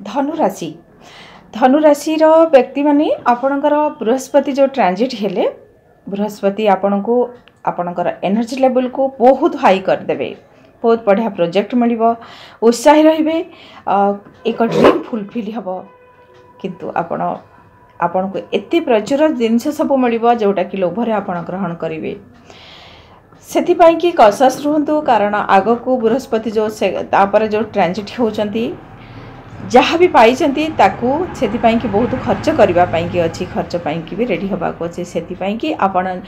धनुराशि धनुराशि व्यक्ति माने आपणकर बृहस्पति जो ट्रांजिट हेले बृहस्पति आपण को आपणकर एनर्जी लेवल को बहुत हाई करदेवे। बहुत बढ़िया प्रोजेक्ट मिलिबो, उत्साही रहिबे, एक ड्रीम फुलफिल हबो। किंतु आपण को एते प्रचुर जिनस सब मिलिबो जोटा कि लोभरे आपण ग्रहण करिवे। सेथिपाई कि कॉशियस रुहंतु, कारण आगो को बृहस्पति जो तापर जो ट्रांजिट होचंती जहाँ भी पाई ताकू सेथिपाई कि बहुत खर्च करबा पाई कि अछि, खर्च पाई कि भी रेडी हबा को अछि। सेथिपाई कि आपण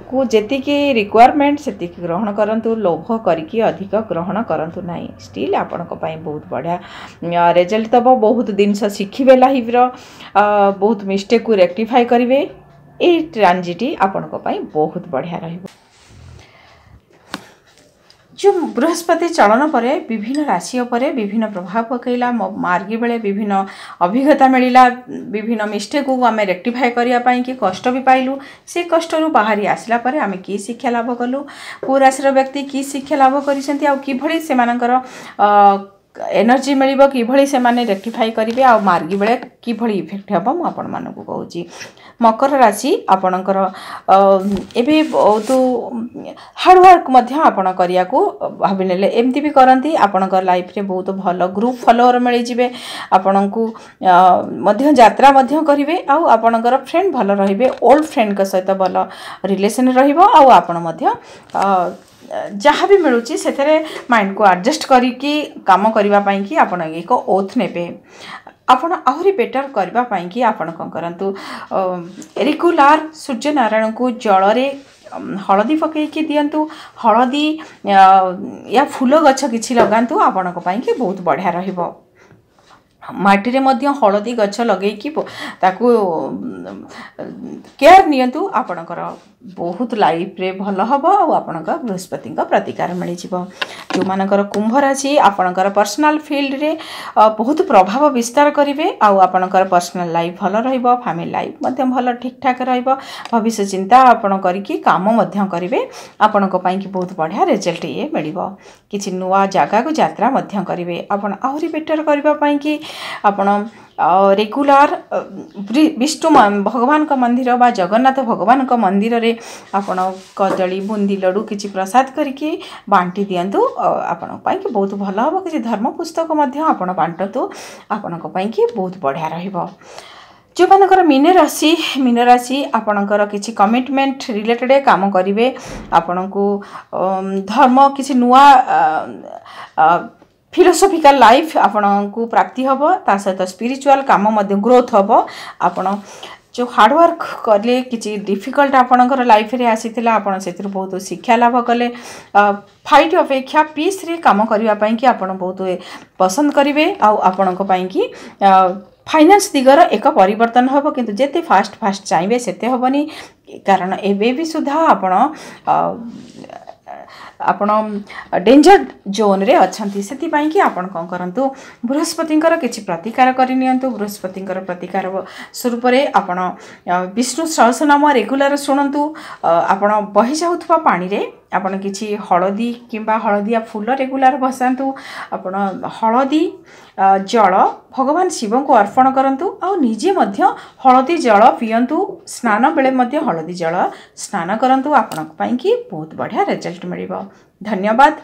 को जेति कि रिक्वायरमेंट सेति ग्रहण करंतु, लोभ करिकि अधिक ग्रहण करंतु नाही। स्टिल आपण को पाई बहुत बढ़िया रिजल्ट तब, बहुत दिन से शिखिबे लाइफ रो, बहुत मिस्टेक को रेक्टिफाई करिवे। ए ट्रांजिट आपण को पाई बहुत बढ़िया रहिबो। जो बृहस्पति चलन पर विभिन्न राशि पर विभिन्न प्रभाव पकईला, मार्गी बेले विभिन्न अभिज्ञता मिलला, विभिन्न मिस्टेक को आम रेक्टिफाई करने कि कष्ट भी पाइलु। से कष्ट बाहरी आसला पर आम कि शिक्षा लाभ कलु, को राशि व्यक्ति कि शिक्षा लाभ कर एनर्जी मिलिबो, किभଳି ସେମାନେ रेक्टिफाई करिवे, आ मार्गी बेले किभଳି इफेक्ट हेबो मु आपण मानकु कहूची। मकर राशि आपणकर एबे बहुत हार्ड वर्क मध्य आपण करिया को भाबिनेले एमती भी करंती। आपणकर लाइफ रे बहुत भलो ग्रुप फॉलोअर मिलि जिवे, आपणकु मध्य यात्रा मध्य करिवे, आ आपणकर फ्रेंड भलो रहिबे, ओल्ड फ्रेंड के सहित भलो रिलेशन रहिबो। आ आपण मध्य जहाँ भी मिलूची से माइंड को एडजस्ट करिकी काम करबा पाई कि आपण एक ओथ नेबे। आपण आहरी बेटर करबा पाई कि आपण कोन करंतु, रेगुलर सूर्य नारायण को जल रे हळदी पकईकी दियंतु। हळदी या फूल गछ किछि लगांतु, आपण को पाई कि बहुत बढ़िया रहिबो। माटी रे मध्य हळदी गछ लगेकी ताकू केयर नियंतु, आपणकर बहुत लाइफ रे भलो हबो। आ आपणकर बृहस्पति प्रतिकार मिल जिवो। जो मानकर कुंभ राशि आपणकर पर्सनल फील्ड रे बहुत प्रभाव विस्तार करिवे, आ आपणकर पर्सनल लाइफ भलो रहिबो, फैमिली लाइफ मध्य भलो ठीक ठाक रहिबो। भविष्य चिंता आपण करिकी काम मध्य करिवे, आपणको पाई कि बहुत बढ़िया रिजल्ट ये मिलिबो। किछि नुवा जागा को यात्रा मध्य करिवे, आपण आहुरी बेटर करबा पाई कि आपण रेगुलर विष्णु भगवान का मंदिर बा जगन्नाथ भगवान का मंदिर रे आपण कदली बुंदी लड्डू किछि प्रसाद करके बांटी दियंतु। आपण पाई कि बहुत भलो हबो। किछि धर्म पुस्तक मध्य आपण बांटतु, आपण को पाई कि बहुत बढ़िया रहिबो। जो मानकर मीन राशि आपणकर किछि कमिटमेंट रिलेटेड काम करिवे, आपण को धर्म किछि नुवा फिलोसॉफिकल लाइफ आपण को प्राप्ति हबो, ता सहित स्पिरिचुअल काम मध्य ग्रोथ हबो। आपण जो हार्ड वर्क करले किछि डिफिकल्ट आपणकर लाइफ रे आसीथिला, आपण सेतिर बहुत शिक्षा लाभ कले। फाइट अपेक्षा पीस रे काम करिवा पई कि आपण बहुत पसंद करिवे। आ आपण को पई कि फाइनेंस दिगर एक परिवर्तन हबो, किंतु जेते फास्ट चाहिए सेते हबनी, कारण एबे भी सुधा आपण डेंजर जोन रे अछंती। सेति पई कि आपण कोन करंतु, बृहस्पतिंकर किछि प्रतिकार करि नियंतु। बृहस्पतिंकर प्रतिकार स्वरूप रे आपण विष्णु सहस्रनाम रेगुलर सुनंतु। आपण बहि जाउथवा पानी रे आपण किछि हळदी किंबा हळदिया फूल रेगुलर बसांतु। आपण हळदी जल भगवान शिव को अर्पण करंतु, आ निजे मध्य हळदी जल पियंतु। स्नान बेले मध्य हळदी जल स्नान करंतु, आपण पई कि बहुत बढ़िया रिजल्ट मिलिबो। धन्यवाद।